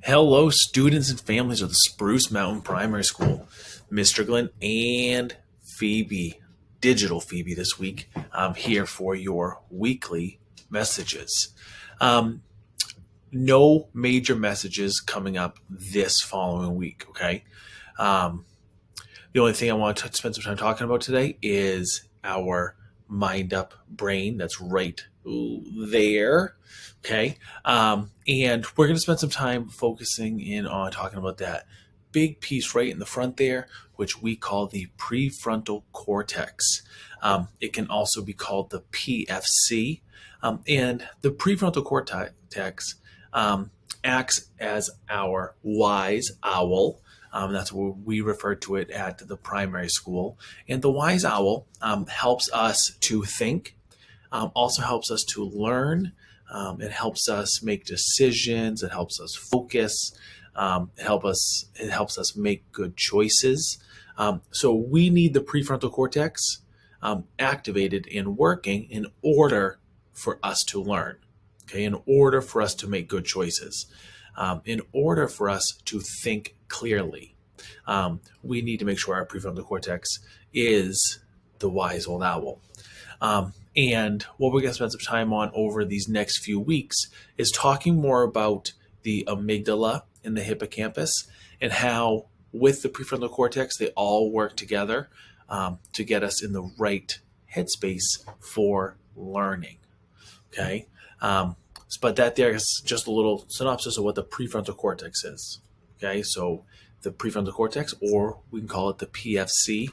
Hello, students and families of the Spruce Mountain Primary School. Mr. Glenn and Phoebe, digital Phoebe this week, I'm here for your weekly messages. Um, no major messages coming up this following week, okay? Um, the only thing I want to spend some time talking about today is our Mind Up Brain. That's right there. Okay. And we're going to spend some time focusing in on talking about that big piece right in the front there, which we call the prefrontal cortex. It can also be called the PFC. And the prefrontal cortex acts as our wise owl. That's what we refer to it at the primary school. And the wise owl helps us to think, also helps us to learn. It helps us make decisions. It helps us focus. It helps us make good choices. So we need the prefrontal cortex activated and working in order for us to learn. Okay, in order for us to make good choices, in order for us to think clearly, we need to make sure our prefrontal cortex is the wise old owl. And what we're going to spend some time on over these next few weeks is talking more about the amygdala and the hippocampus and how, with the prefrontal cortex, they all work together to get us in the right headspace for learning. Okay. But that there is just a little synopsis of what the prefrontal cortex is. Okay. So the prefrontal cortex, or we can call it the PFC,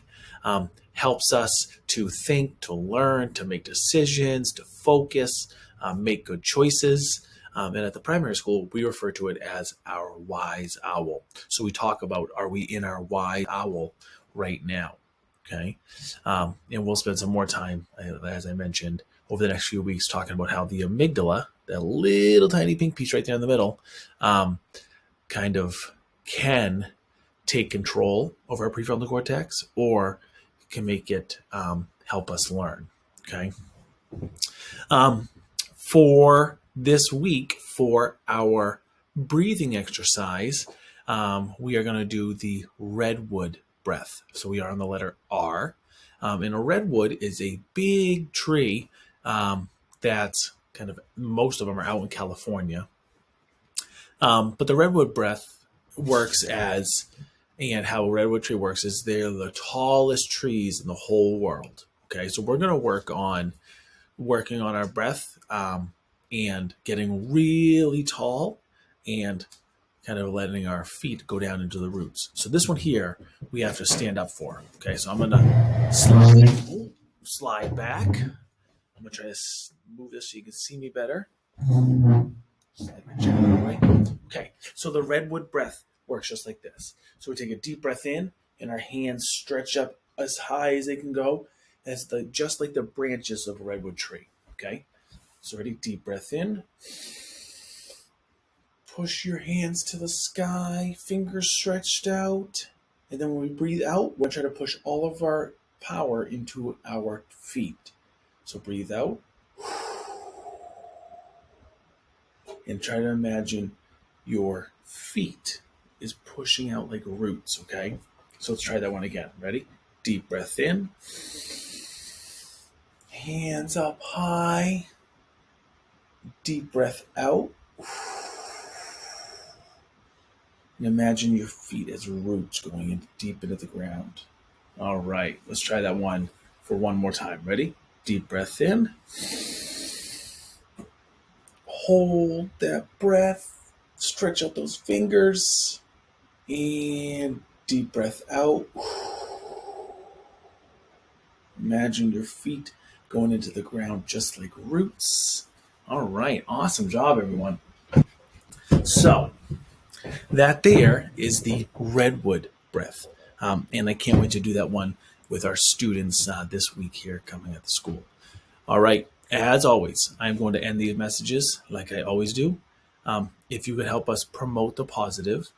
helps us to think, to learn, to make decisions, to focus, make good choices. And at the primary school, we refer to it as our wise owl. So we talk about, are we in our wise owl right now? Okay. And we'll spend some more time, as I mentioned, over the next few weeks talking about how the amygdala, that little tiny pink piece right there in the middle, kind of can take control over our prefrontal cortex, or can make it help us learn. Okay. For this week, for our breathing exercise, we are going to do the redwood breath. So we are on the letter R. And a redwood is a big tree that's kind of, most of them are out in California. But the redwood breath works as, and how a redwood tree works is they're the tallest trees in the whole world. Okay, so we're going to working on our breath and getting really tall and kind of letting our feet go down into the roots. So this one here, we have to stand up for. Okay, so I'm going to slide back. I'm going to try to move this so you can see me better. Slide my chair out of the way. Okay, so the redwood breath works just like this. So we take a deep breath in, and our hands stretch up as high as they can go, just like the branches of a redwood tree. Okay, so ready, deep breath in. Push your hands to the sky, fingers stretched out. And then when we breathe out, we'll try to push all of our power into our feet. So breathe out. And try to imagine your feet is pushing out like roots, okay? So let's try that one again. Ready? Deep breath in. Hands up high. Deep breath out. And imagine your feet as roots going in deep into the ground. All right, let's try that one for one more time. Ready? Deep breath in. Hold that breath. Stretch out those fingers. And deep breath out. Imagine your feet going into the ground just like roots. All right, awesome job, everyone. So that there is the redwood breath. And I can't wait to do that one with our students this week here coming at the school. All right, as always, I'm going to end these messages like I always do. If you could help us promote the positive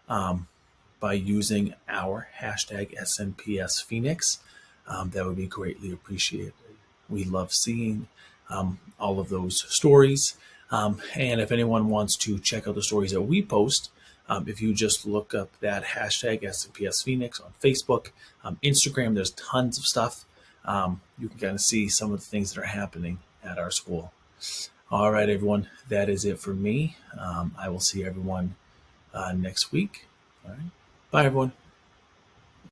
by using our hashtag SNPS that would be greatly appreciated. We love seeing all of those stories And if anyone wants to check out the stories that we post, if you just look up that hashtag SCPS Phoenix on Facebook, Instagram, there's tons of stuff. You can kind of see some of the things that are happening at our school. All right, everyone, that is it for me. I will see everyone next week. All right. Bye, everyone.